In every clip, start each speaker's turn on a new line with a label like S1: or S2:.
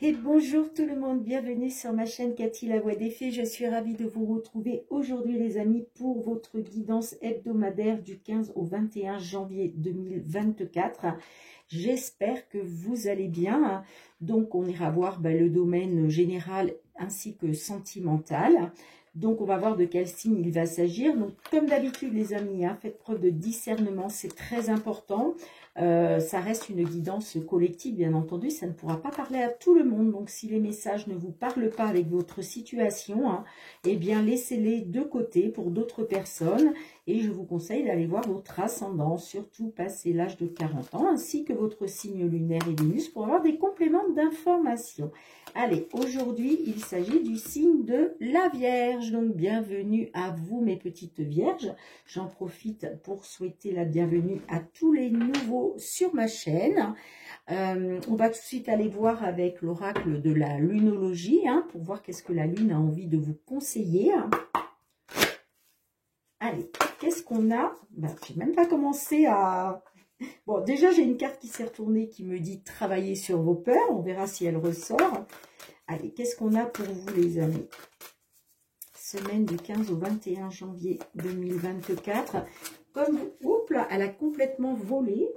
S1: Et bonjour tout le monde, bienvenue sur ma chaîne Cathy la Voix des Fées. Je suis ravie de vous retrouver aujourd'hui les amis pour votre guidance hebdomadaire du 15 au 21 janvier 2024. J'espère que vous allez bien. Donc on ira voir le domaine général ainsi que sentimental. Donc on va voir de quel signe il va s'agir. Donc comme d'habitude les amis, faites preuve de discernement, c'est très important. Ça reste une guidance collective, bien entendu, ça ne pourra pas parler à tout le monde. Donc, si les messages ne vous parlent pas avec votre situation, eh bien, laissez-les de côté pour d'autres personnes. Et je vous conseille d'aller voir votre ascendant, surtout passé l'âge de 40 ans, ainsi que votre signe lunaire et Vénus, pour avoir des compléments d'information. Allez, aujourd'hui, il s'agit du signe de la Vierge. Donc, bienvenue à vous, mes petites Vierges. J'en profite pour souhaiter la bienvenue à tous les nouveaux sur ma chaîne. On va tout de suite aller voir avec l'oracle de la lunologie, pour voir qu'est-ce que la lune a envie de vous conseiller. Allez, qu'est-ce qu'on a? Je n'ai même pas commencé à... Bon, déjà, j'ai une carte qui s'est retournée qui me dit « Travaillez sur vos peurs ». On verra si elle ressort. Allez, qu'est-ce qu'on a pour vous, les amis? Semaine du 15 au 21 janvier 2024. Comme, oups là, elle a complètement volé.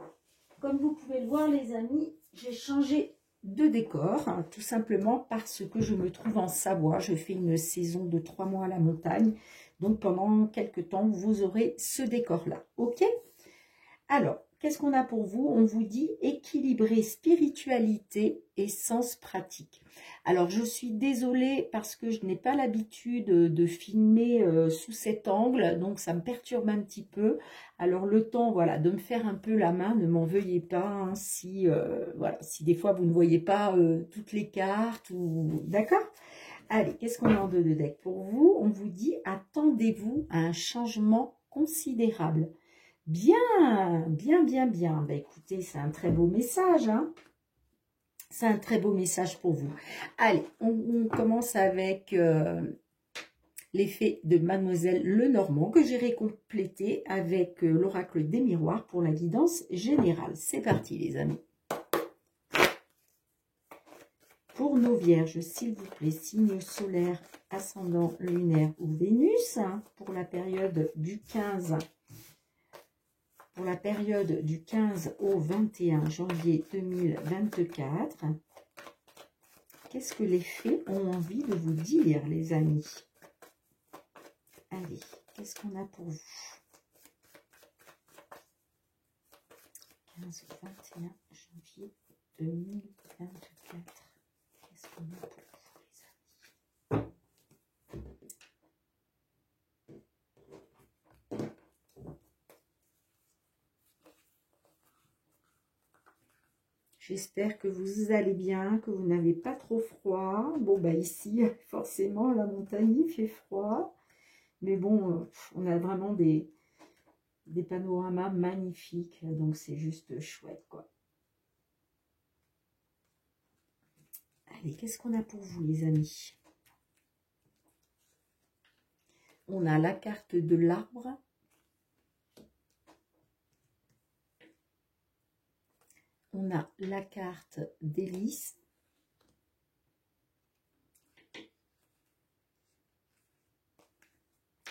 S1: Comme vous pouvez le voir, les amis, j'ai changé de décor, tout simplement parce que je me trouve en Savoie. Je fais une saison de 3 mois à la montagne. Donc, pendant quelques temps, vous aurez ce décor-là. OK? Alors, qu'est-ce qu'on a pour vous? On vous dit équilibrer spiritualité et sens pratique. Alors, je suis désolée parce que je n'ai pas l'habitude de filmer sous cet angle, donc ça me perturbe un petit peu. Alors, le temps, voilà, de me faire un peu la main, ne m'en veuillez pas, si, voilà, si des fois vous ne voyez pas toutes les cartes, ou d'accord? Allez, qu'est-ce qu'on a en deux de deck pour vous? On vous dit, attendez-vous à un changement considérable. Bien, bien, bien, bien. Écoutez, c'est un très beau message, C'est un très beau message pour vous. Allez, on commence avec l'effet de Mademoiselle Lenormand que j'ai complété avec l'oracle des miroirs pour la guidance générale. C'est parti, les amis. Pour nos vierges, s'il vous plaît, signe solaire, ascendant, lunaire ou Vénus, pour la période du 15. Pour la période du 15 au 21 janvier 2024, qu'est-ce que les fées ont envie de vous dire, les amis? Allez, qu'est-ce qu'on a pour vous? 15 au 21 janvier 2024. Qu'est-ce qu'on a pour vous, les amis? J'espère que vous allez bien, que vous n'avez pas trop froid. Bon, ici, forcément, la montagne, il fait froid. Mais bon, on a vraiment des panoramas magnifiques. Donc, c'est juste chouette, quoi. Allez, qu'est-ce qu'on a pour vous, les amis? On a la carte de l'arbre. On a la carte d'hélice.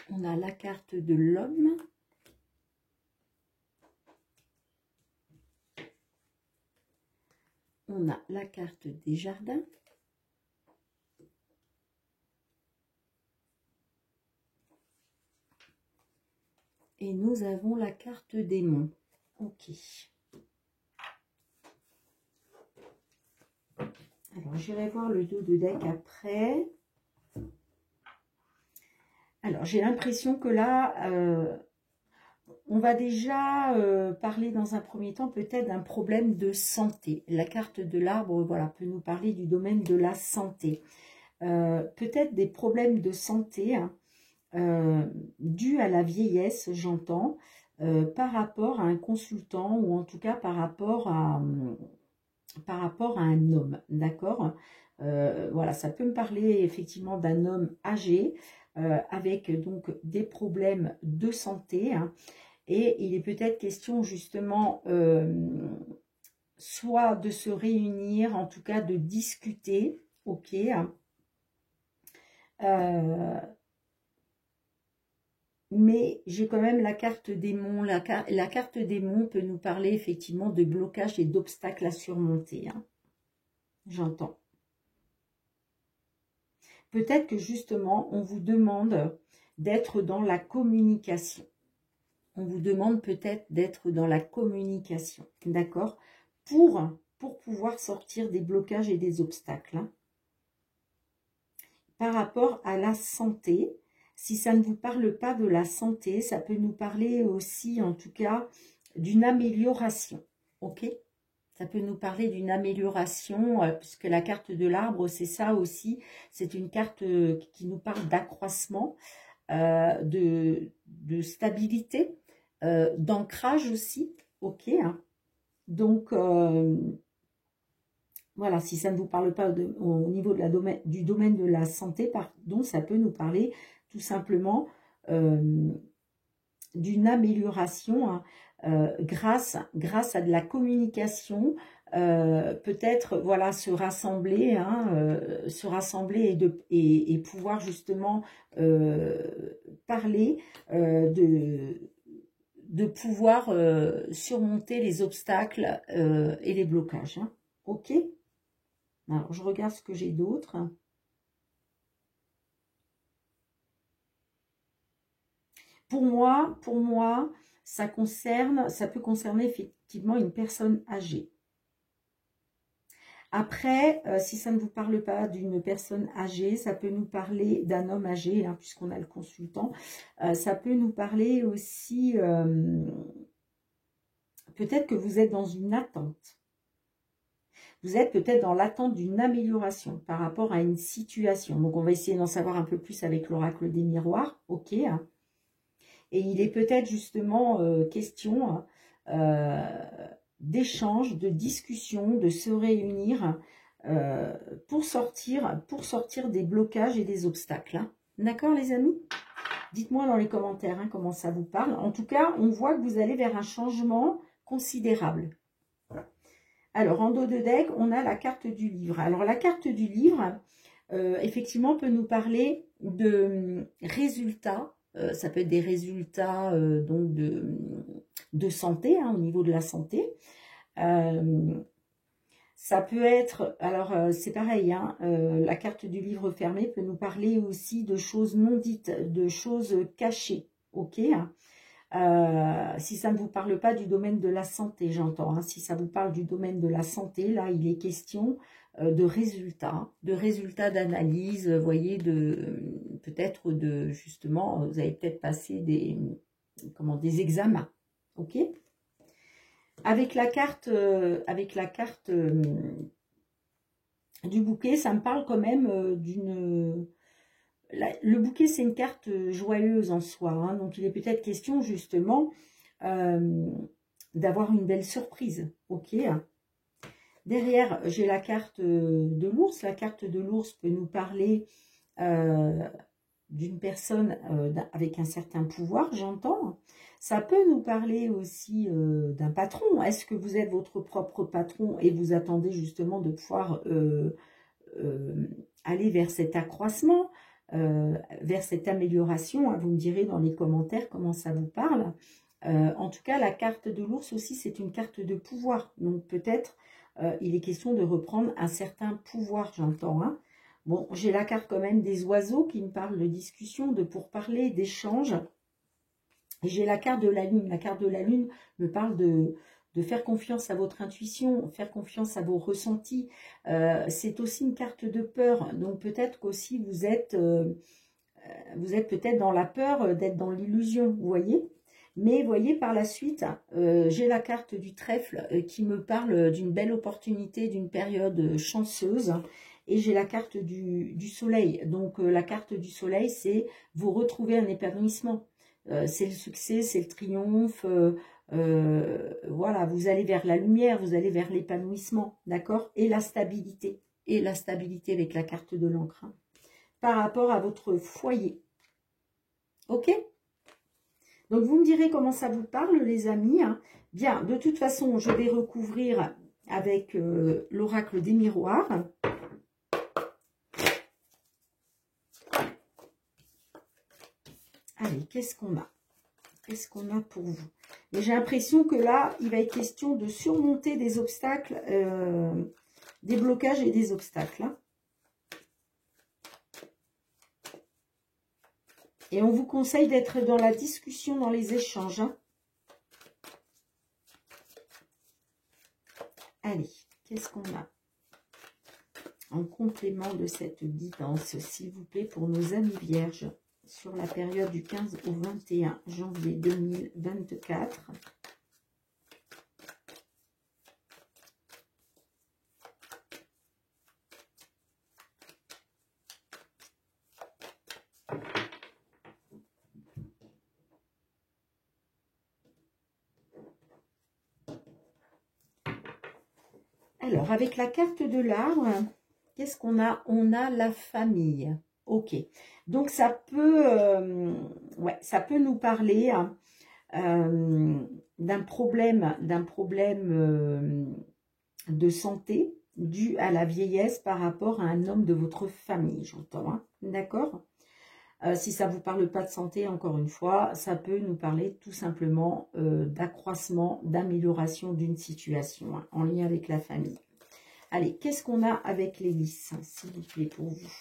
S1: On a la carte de l'homme. On a la carte des jardins. Et nous avons la carte des monts. Ok. Alors, j'irai voir le dos de deck après. Alors, j'ai l'impression que là, on va déjà parler dans un premier temps peut-être d'un problème de santé. La carte de l'arbre, voilà, peut nous parler du domaine de la santé. Peut-être des problèmes de santé dus à la vieillesse, j'entends, par rapport à un consultant ou en tout cas par rapport à un homme, d'accord? Voilà, ça peut me parler effectivement d'un homme âgé avec donc des problèmes de santé, et il est peut-être question justement soit de se réunir, en tout cas de discuter, ok. Mais j'ai quand même la carte démon. La carte démon peut nous parler effectivement de blocage et d'obstacles à surmonter. Hein. J'entends. Peut-être que justement, on vous demande d'être dans la communication. On vous demande peut-être d'être dans la communication, d'accord, pour pouvoir sortir des blocages et des obstacles. Hein. Par rapport à la santé, si ça ne vous parle pas de la santé, ça peut nous parler aussi, en tout cas, d'une amélioration, ok? Ça peut nous parler d'une amélioration, puisque la carte de l'arbre, c'est ça aussi, c'est une carte qui nous parle d'accroissement, de stabilité, d'ancrage aussi, ok, hein. Donc, voilà, si ça ne vous parle pas au niveau de du domaine de la santé, pardon, ça peut nous parler tout simplement d'une amélioration, hein, grâce à de la communication, peut-être voilà se rassembler, hein, et pouvoir justement parler de pouvoir surmonter les obstacles et les blocages. Hein. Ok. Alors je regarde ce que j'ai d'autre. Pour moi, ça peut concerner effectivement une personne âgée. Après, si ça ne vous parle pas d'une personne âgée, ça peut nous parler d'un homme âgé, hein, puisqu'on a le consultant. Ça peut nous parler aussi, peut-être que vous êtes dans une attente. Vous êtes peut-être dans l'attente d'une amélioration par rapport à une situation. Donc, on va essayer d'en savoir un peu plus avec l'oracle des miroirs. Ok. Et il est peut-être justement question d'échange, de discussion, de se réunir pour sortir des blocages et des obstacles. Hein. D'accord, les amis? Dites-moi dans les commentaires hein, comment ça vous parle. En tout cas, on voit que vous allez vers un changement considérable. Alors, en dos de deck, on a la carte du livre. Alors, la carte du livre, effectivement, peut nous parler de résultats. Ça peut être des résultats donc de santé, hein, au niveau de la santé. Ça peut être, alors c'est pareil, hein, la carte du livre fermé peut nous parler aussi de choses non dites, de choses cachées, ok. Si ça ne vous parle pas du domaine de la santé, j'entends, hein, si ça vous parle du domaine de la santé, là il est question de résultats d'analyse, vous voyez, peut-être justement, vous avez peut-être passé des examens, ok. Avec la carte du bouquet, ça me parle quand même d'une... Le bouquet, c'est une carte joyeuse en soi, hein, donc il est peut-être question justement d'avoir une belle surprise, ok. Derrière, j'ai la carte de l'ours. La carte de l'ours peut nous parler d'une personne avec un certain pouvoir, j'entends. Ça peut nous parler aussi d'un patron. Est-ce que vous êtes votre propre patron et vous attendez justement de pouvoir aller vers cet accroissement, vers cette amélioration, hein. Vous me direz dans les commentaires comment ça vous parle. En tout cas, la carte de l'ours aussi, c'est une carte de pouvoir. Donc peut-être il est question de reprendre un certain pouvoir, j'entends. Hein. Bon, j'ai la carte quand même des oiseaux qui me parle de discussion, de pourparler, d'échange. Et j'ai la carte de la lune. La carte de la lune me parle de faire confiance à votre intuition, faire confiance à vos ressentis. C'est aussi une carte de peur. Donc peut-être qu'aussi vous êtes peut-être dans la peur d'être dans l'illusion, vous voyez. Mais voyez par la suite, j'ai la carte du trèfle qui me parle d'une belle opportunité, d'une période chanceuse. Et j'ai la carte du soleil. Donc la carte du soleil, c'est vous retrouver un épanouissement. C'est le succès, c'est le triomphe. Voilà, vous allez vers la lumière, vous allez vers l'épanouissement, d'accord? Et la stabilité. Et la stabilité avec la carte de l'encre. Hein, par rapport à votre foyer. Ok? Donc, vous me direz comment ça vous parle, les amis. Hein. Bien, de toute façon, je vais recouvrir avec l'oracle des miroirs. Allez, qu'est-ce qu'on a? Qu'est-ce qu'on a pour vous? Et j'ai l'impression que là, il va être question de surmonter des obstacles, des blocages et des obstacles. Hein. Et on vous conseille d'être dans la discussion, dans les échanges. Hein. Allez, qu'est-ce qu'on a en complément de cette guidance, s'il vous plaît, pour nos amis vierges, sur la période du 15 au 21 janvier 2024. Alors, avec la carte de l'arbre, qu'est-ce qu'on a? On a la famille. Ok. Donc, ça peut nous parler d'un problème de santé dû à la vieillesse par rapport à un homme de votre famille, j'entends. Hein, d'accord? Si ça ne vous parle pas de santé, encore une fois, ça peut nous parler tout simplement d'accroissement, d'amélioration d'une situation hein, en lien avec la famille. Allez, qu'est-ce qu'on a avec l'hélice, s'il vous plaît, pour vous?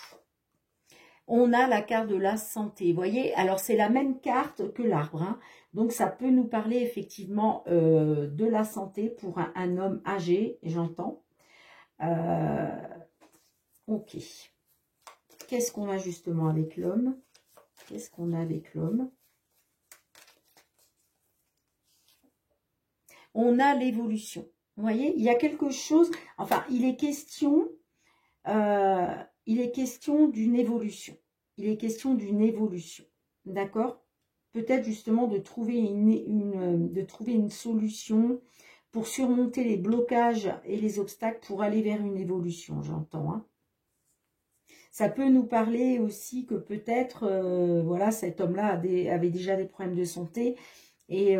S1: On a la carte de la santé, vous voyez? Alors, c'est la même carte que l'arbre. Hein. Donc, ça peut nous parler effectivement de la santé pour un homme âgé, j'entends. Ok. Qu'est-ce qu'on a justement avec l'homme? Qu'est-ce qu'on a avec l'homme? On a l'évolution. Vous voyez, il y a quelque chose, enfin, il est question d'une évolution. Il est question d'une évolution, d'accord? Peut-être justement de trouver une solution pour surmonter les blocages et les obstacles pour aller vers une évolution, j'entends. Hein. Ça peut nous parler aussi que peut-être, voilà, cet homme-là avait déjà des problèmes de santé et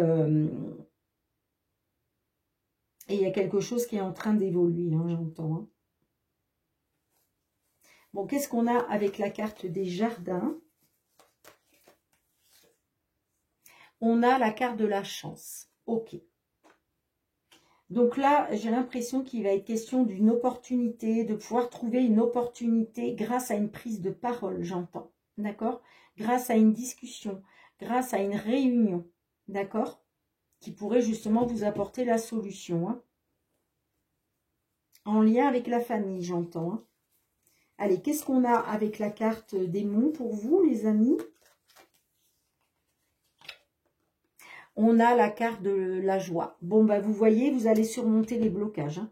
S1: il y a quelque chose qui est en train d'évoluer, hein, j'entends. Hein. Bon, qu'est-ce qu'on a avec la carte des jardins? On a la carte de la chance. Ok. Donc là, j'ai l'impression qu'il va être question d'une opportunité, de pouvoir trouver une opportunité grâce à une prise de parole, j'entends. D'accord? Grâce à une discussion, grâce à une réunion. D'accord? Qui pourrait justement vous apporter la solution. Hein. En lien avec la famille, j'entends. Hein. Allez, qu'est-ce qu'on a avec la carte démon pour vous, les amis? On a la carte de la joie. Bon, bah, vous voyez, vous allez surmonter les blocages. Hein.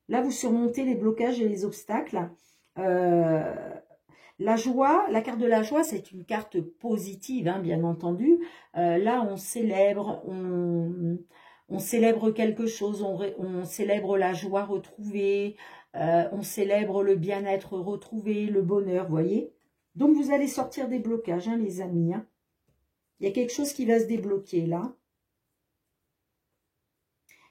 S1: Là, vous surmontez les blocages et les obstacles. La joie, la carte de la joie, c'est une carte positive, hein, bien entendu. Là, on célèbre, on célèbre quelque chose, on célèbre la joie retrouvée, on célèbre le bien-être retrouvé, le bonheur, vous voyez. Donc, vous allez sortir des blocages, hein, les amis. Hein. Il y a quelque chose qui va se débloquer, là.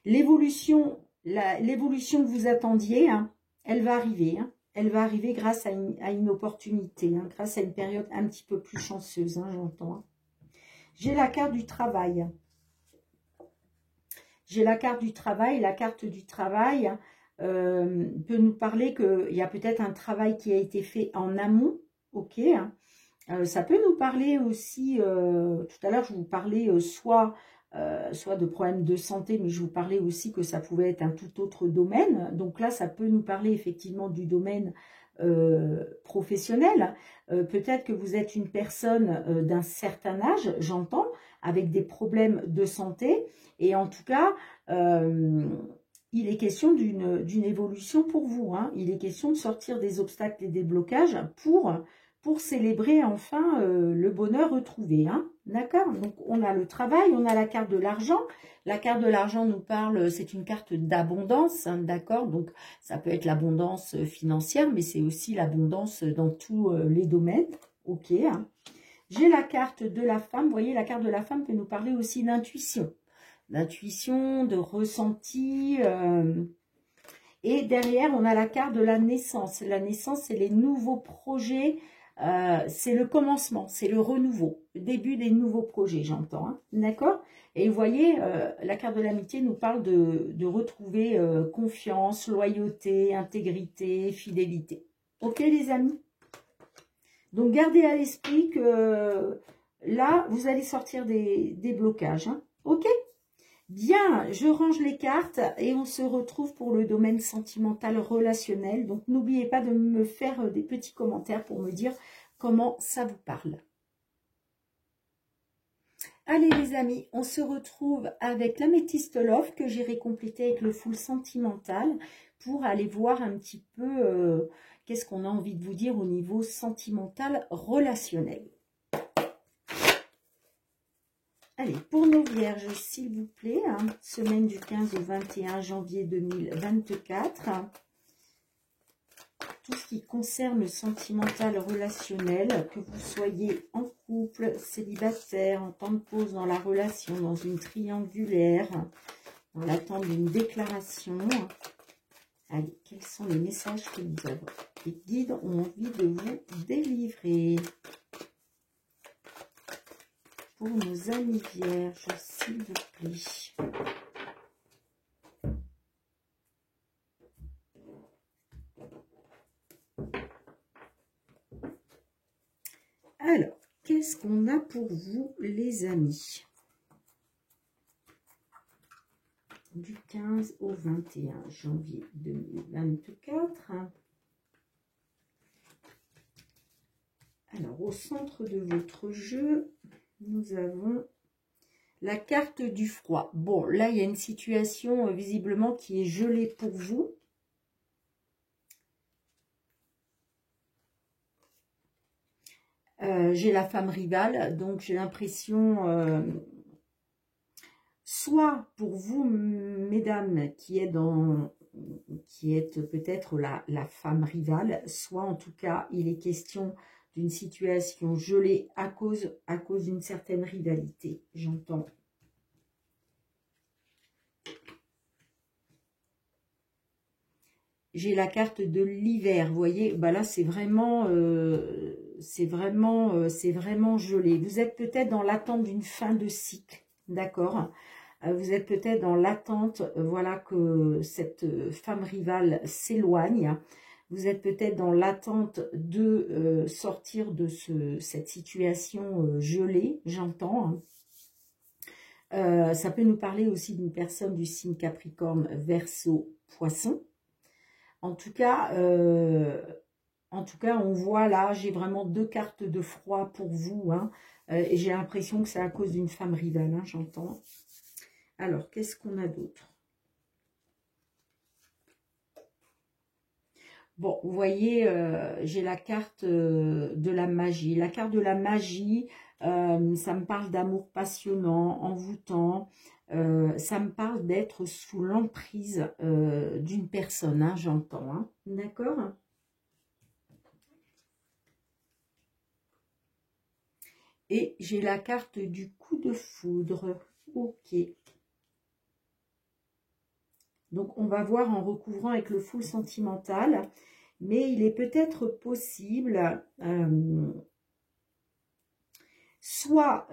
S1: L'évolution que vous attendiez, hein, elle va arriver. Hein. Elle va arriver grâce à une opportunité, hein, grâce à une période un petit peu plus chanceuse, hein, j'entends. Hein. J'ai la carte du travail. J'ai la carte du travail. La carte du travail peut nous parler qu'il y a peut-être un travail qui a été fait en amont. Ok. Hein. Ça peut nous parler aussi, tout à l'heure je vous parlais soit de problèmes de santé, mais je vous parlais aussi que ça pouvait être un tout autre domaine. Donc là, ça peut nous parler effectivement du domaine professionnel. Peut-être que vous êtes une personne d'un certain âge, j'entends, avec des problèmes de santé. Et en tout cas, il est question d'une évolution pour vous. Hein. Il est question de sortir des obstacles et des blocages pour célébrer enfin le bonheur retrouvé. Hein. D'accord? Donc, on a le travail, on a la carte de l'argent. La carte de l'argent nous parle, c'est une carte d'abondance, hein, d'accord? Donc, ça peut être l'abondance financière, mais c'est aussi l'abondance dans tous les domaines. Ok. Hein. J'ai la carte de la femme. Vous voyez, la carte de la femme peut nous parler aussi d'intuition. D'intuition, de ressenti. Et derrière, on a la carte de la naissance. La naissance, c'est les nouveaux projets, c'est le commencement, c'est le renouveau, le début des nouveaux projets, j'entends, hein, d'accord? Et vous voyez, la carte de l'amitié nous parle de retrouver confiance, loyauté, intégrité, fidélité. Ok les amis? Donc gardez à l'esprit que là, vous allez sortir des blocages, hein, ok? Bien, je range les cartes et on se retrouve pour le domaine sentimental relationnel. Donc, n'oubliez pas de me faire des petits commentaires pour me dire comment ça vous parle. Allez les amis, on se retrouve avec l'améthyste love que j'irai compléter avec le full sentimental pour aller voir un petit peu qu'est-ce qu'on a envie de vous dire au niveau sentimental relationnel. Allez, pour nos vierges, s'il vous plaît, hein, semaine du 15 au 21 janvier 2024, tout ce qui concerne le sentimental relationnel, que vous soyez en couple, célibataire, en temps de pause dans la relation, dans une triangulaire, dans l'attente d'une déclaration. Allez, quels sont les messages que nous avons? Les guides ont envie de vous délivrer. Pour nos amis vierges, s'il vous plaît. Alors, qu'est-ce qu'on a pour vous, les amis? Du 15 au 21 janvier 2024. Alors, au centre de votre jeu, nous avons la carte du froid. Bon, là, il y a une situation visiblement qui est gelée pour vous. J'ai la femme rivale, donc j'ai l'impression, soit pour vous, mesdames, qui êtes peut-être la femme rivale, soit en tout cas, il est question d'une situation gelée à cause d'une certaine rivalité, j'entends. J'ai la carte de l'hiver, vous voyez, bah là c'est vraiment gelé. Vous êtes peut-être dans l'attente d'une fin de cycle, d'accord? Vous êtes peut-être dans l'attente, voilà, que cette femme rivale s'éloigne. Vous êtes peut-être dans l'attente de sortir de cette situation gelée, j'entends. Ça peut nous parler aussi d'une personne du signe Capricorne, Verseau, Poisson. En tout cas, on voit là, j'ai vraiment deux cartes de froid pour vous. Hein, et j'ai l'impression que c'est à cause d'une femme rivale, hein, j'entends. Alors, qu'est-ce qu'on a d'autre? Bon, vous voyez, j'ai la carte de la magie. La carte de la magie, ça me parle d'amour passionnant, envoûtant. Ça me parle d'être sous l'emprise d'une personne, hein, j'entends. Hein, d'accord? Et j'ai la carte du coup de foudre. Ok. Donc, on va voir en recouvrant avec le full sentimental. Mais il est peut-être possible, soit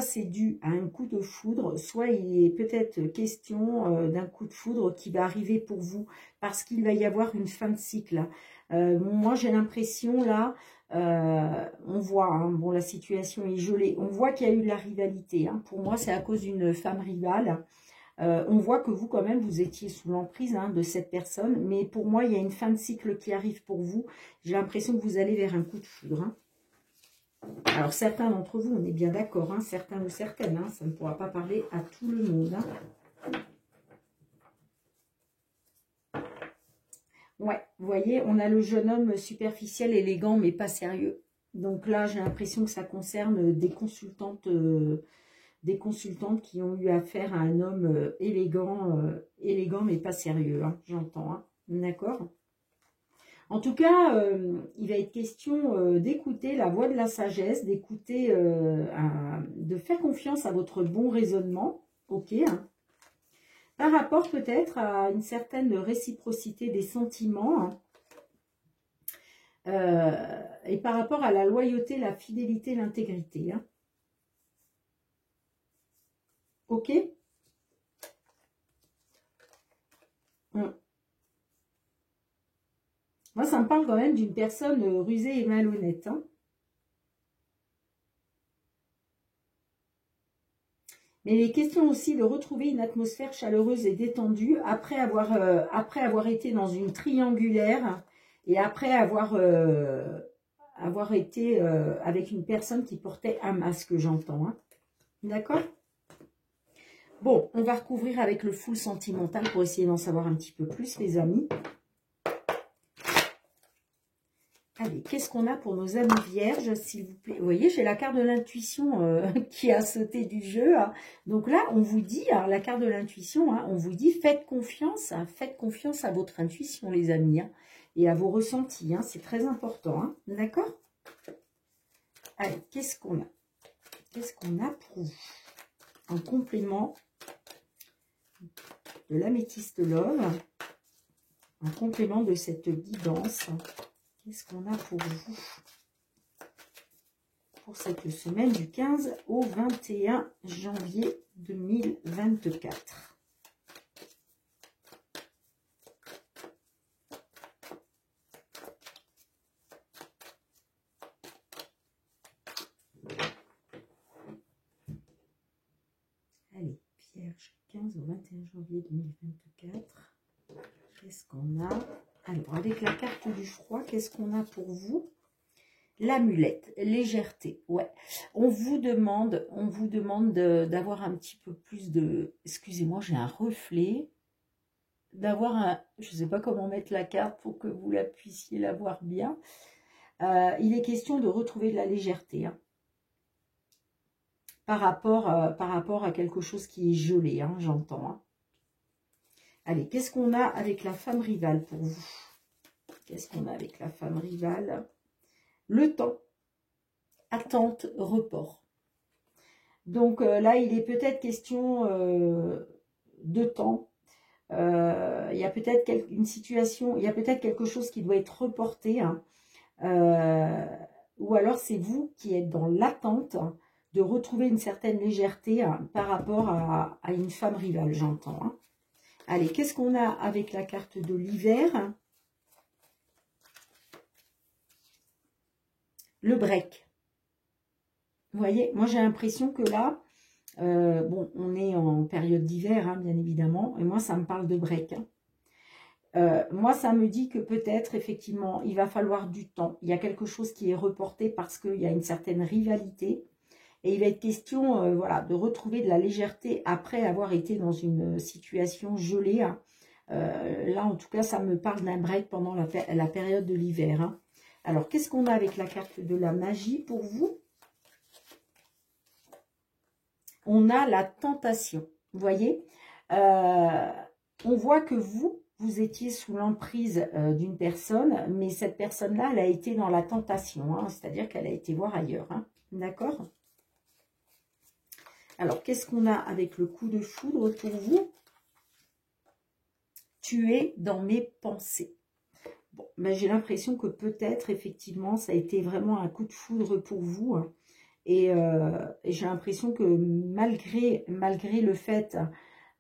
S1: c'est dû à un coup de foudre, soit il est peut-être question d'un coup de foudre qui va arriver pour vous, parce qu'il va y avoir une fin de cycle. Moi, j'ai l'impression, là, on voit, hein, bon, la situation est gelée, on voit qu'il y a eu de la rivalité. Hein. Pour moi, c'est à cause d'une femme rivale. On voit que vous, quand même, vous étiez sous l'emprise, hein, de cette personne. Mais pour moi, il y a une fin de cycle qui arrive pour vous. J'ai l'impression que vous allez vers un coup de foudre. Hein. Alors, certains d'entre vous, on est bien d'accord. Hein, certains ou certaines. Hein, ça ne pourra pas parler à tout le monde. Hein. Ouais, vous voyez, on a le jeune homme superficiel, élégant, mais pas sérieux. Donc là, j'ai l'impression que ça concerne des consultantes qui ont eu affaire à un homme élégant mais pas sérieux, hein, j'entends, hein, d'accord? En tout cas, il va être question d'écouter la voix de la sagesse, d'écouter, de faire confiance à votre bon raisonnement, ok, hein, Par rapport peut-être à une certaine réciprocité des sentiments, et par rapport à la loyauté, la fidélité, l'intégrité. Hein. Ok. Moi, ça me parle quand même d'une personne rusée et malhonnête. Hein. Mais il est question aussi de retrouver une atmosphère chaleureuse et détendue après avoir été dans une triangulaire et après avoir été avec une personne qui portait un masque, j'entends. Hein. D'accord? Bon, on va recouvrir avec le full sentimental pour essayer d'en savoir un petit peu plus, les amis. Allez, qu'est-ce qu'on a pour nos amis vierges, s'il vous plaît? Vous voyez, j'ai la carte de l'intuition qui a sauté du jeu. Hein. Donc là, on vous dit, alors, la carte de l'intuition, hein, on vous dit, faites confiance à votre intuition, les amis, hein, et à vos ressentis. Hein, c'est très important, hein, d'accord? Allez, qu'est-ce qu'on a? Qu'est-ce qu'on a pour vous? En complément de l'améthyste love, en complément de cette guidance. Qu'est-ce qu'on a pour vous pour cette semaine du 15 au 21 janvier 2024? Allez, Vierge, 15 au 21 janvier 2024. Qu'est-ce qu'on a? Alors, avec la carte du froid, qu'est-ce qu'on a pour vous? L'amulette, légèreté, ouais. On vous demande d'avoir un petit peu plus de... Excusez-moi, j'ai un reflet. D'avoir un... Je ne sais pas comment mettre la carte pour que vous la puissiez la voir bien. Il est question de retrouver de la légèreté. Hein, par rapport à quelque chose qui est gelé, hein, j'entends. Hein. Allez, qu'est-ce qu'on a avec la femme rivale pour vous? Qu'est-ce qu'on a avec la femme rivale? Le temps. Attente, report. Donc là, il est peut-être question de temps. Il y a peut-être une situation, il y a peut-être quelque chose qui doit être reporté. Hein, ou alors c'est vous qui êtes dans l'attente de retrouver une certaine légèreté hein, par rapport à une femme rivale, j'entends. Hein. Allez, qu'est-ce qu'on a avec la carte de l'hiver? Le break. Vous voyez, moi j'ai l'impression que là, bon, on est en période d'hiver, hein, bien évidemment, et moi ça me parle de break. Hein. Moi ça me dit que peut-être, effectivement, il va falloir du temps. Il y a quelque chose qui est reporté parce qu'il y a une certaine rivalité. Et il va être question voilà, de retrouver de la légèreté après avoir été dans une situation gelée. Hein. Là, en tout cas, ça me parle d'un break pendant la période de l'hiver. Hein. Alors, qu'est-ce qu'on a avec la carte de la magie pour vous? On a la tentation. Vous voyez, on voit que vous étiez sous l'emprise d'une personne, mais cette personne-là, elle a été dans la tentation. Hein, c'est-à-dire qu'elle a été voir ailleurs. Hein, d'accord? Alors, qu'est-ce qu'on a avec le coup de foudre pour vous? Tu es dans mes pensées. Bon, ben, j'ai l'impression que peut-être, effectivement, ça a été vraiment un coup de foudre pour vous. Hein, et j'ai l'impression que malgré le fait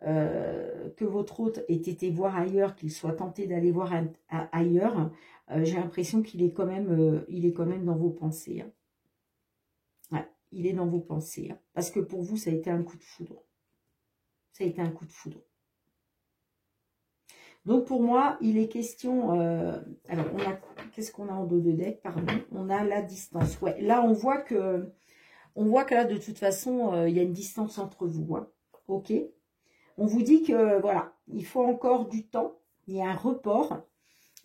S1: que votre hôte ait été voir ailleurs, qu'il soit tenté d'aller voir ailleurs, j'ai l'impression qu'il est quand même dans vos pensées. Hein. Ouais, il est dans vos pensées. Hein, parce que pour vous, ça a été un coup de foudre. Ça a été un coup de foudre. Donc pour moi, il est question... alors, qu'est-ce qu'on a en dos de deck? Pardon. On a la distance. Ouais, là, on voit que là, de toute façon, il y a une distance entre vous. Hein. Ok. On vous dit que, voilà, il faut encore du temps. Il y a un report.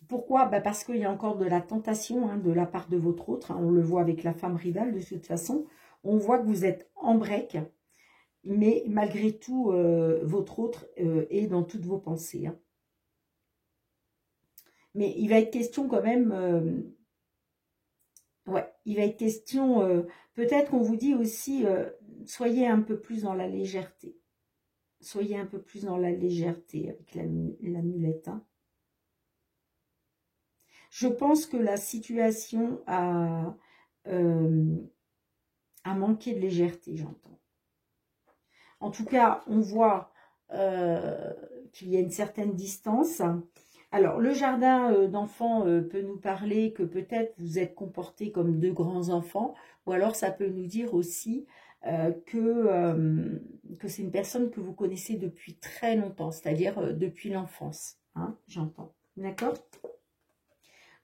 S1: Pourquoi? Bah parce qu'il y a encore de la tentation hein, de la part de votre autre. Hein. On le voit avec la femme rivale, de toute façon. On voit que vous êtes en break. Mais malgré tout, votre autre est dans toutes vos pensées. Hein. Mais il va être question quand même... ouais, il va être question... peut-être qu'on vous dit aussi, soyez un peu plus dans la légèreté. Soyez un peu plus dans la légèreté avec l'amulette. Hein. Je pense que la situation a manqué de légèreté, j'entends. En tout cas, on voit qu'il y a une certaine distance. Alors, le jardin d'enfants peut nous parler que peut-être vous êtes comportés comme deux grands enfants, ou alors ça peut nous dire aussi que c'est une personne que vous connaissez depuis très longtemps, c'est-à-dire depuis l'enfance, hein, j'entends. D'accord?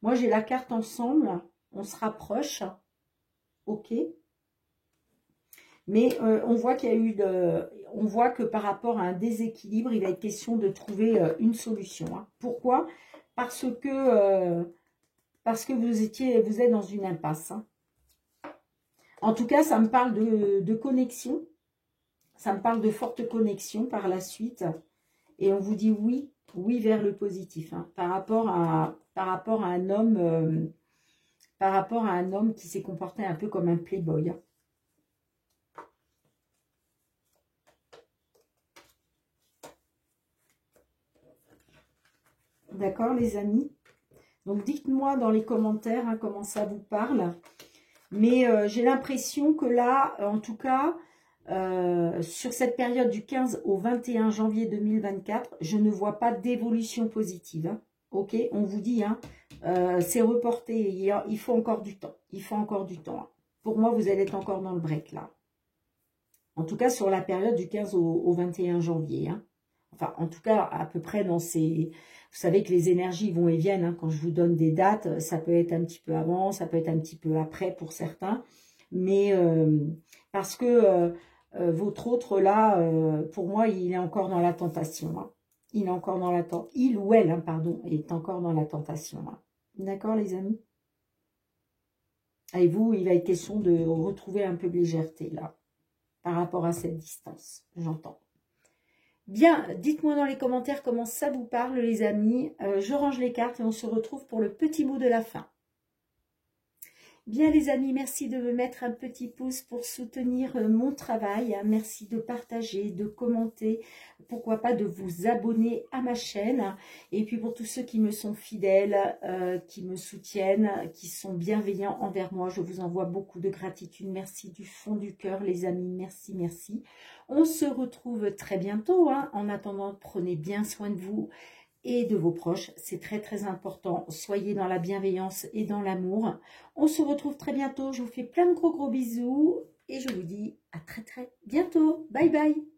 S1: Moi, j'ai la carte ensemble, on se rapproche, ok? Mais on voit qu'il y a eu on voit que par rapport à un déséquilibre, il va être question de trouver une solution. Hein. Pourquoi? Parce que vous êtes dans une impasse. Hein. En tout cas, ça me parle de connexion. Ça me parle de forte connexion par la suite. Et on vous dit oui, oui vers le positif. Hein, par rapport à un homme, qui s'est comporté un peu comme un playboy. Hein. D'accord, les amis? Donc, dites-moi dans les commentaires hein, comment ça vous parle. Mais j'ai l'impression que là, en tout cas, sur cette période du 15 au 21 janvier 2024, je ne vois pas d'évolution positive. Hein. Ok, on vous dit, hein, c'est reporté. Il faut encore du temps. Il faut encore du temps. Hein. Pour moi, vous allez être encore dans le break, là. En tout cas, sur la période du 15 au 21 janvier. Hein. Enfin, en tout cas, à peu près dans ces... Vous savez que les énergies vont et viennent. Hein. Quand je vous donne des dates, ça peut être un petit peu avant, ça peut être un petit peu après pour certains. Mais parce que votre autre, là, pour moi, il est encore dans la tentation. Hein. Il est encore dans la tentation. Il ou elle, hein, pardon, est encore dans la tentation. Hein. D'accord, les amis? Et vous, il va être question de retrouver un peu de légèreté, là, par rapport à cette distance. J'entends. Bien, dites-moi dans les commentaires comment ça vous parle, les amis. Je range les cartes et on se retrouve pour le petit mot de la fin. Bien, les amis, merci de me mettre un petit pouce pour soutenir mon travail. Merci de partager, de commenter. Pourquoi pas de vous abonner à ma chaîne. Et puis pour tous ceux qui me sont fidèles, qui me soutiennent, qui sont bienveillants envers moi, je vous envoie beaucoup de gratitude. Merci du fond du cœur, les amis. Merci, merci. On se retrouve très bientôt. Hein. En attendant, prenez bien soin de vous et de vos proches. C'est très, très important. Soyez dans la bienveillance et dans l'amour. On se retrouve très bientôt. Je vous fais plein de gros bisous et je vous dis à très, très bientôt. Bye, bye.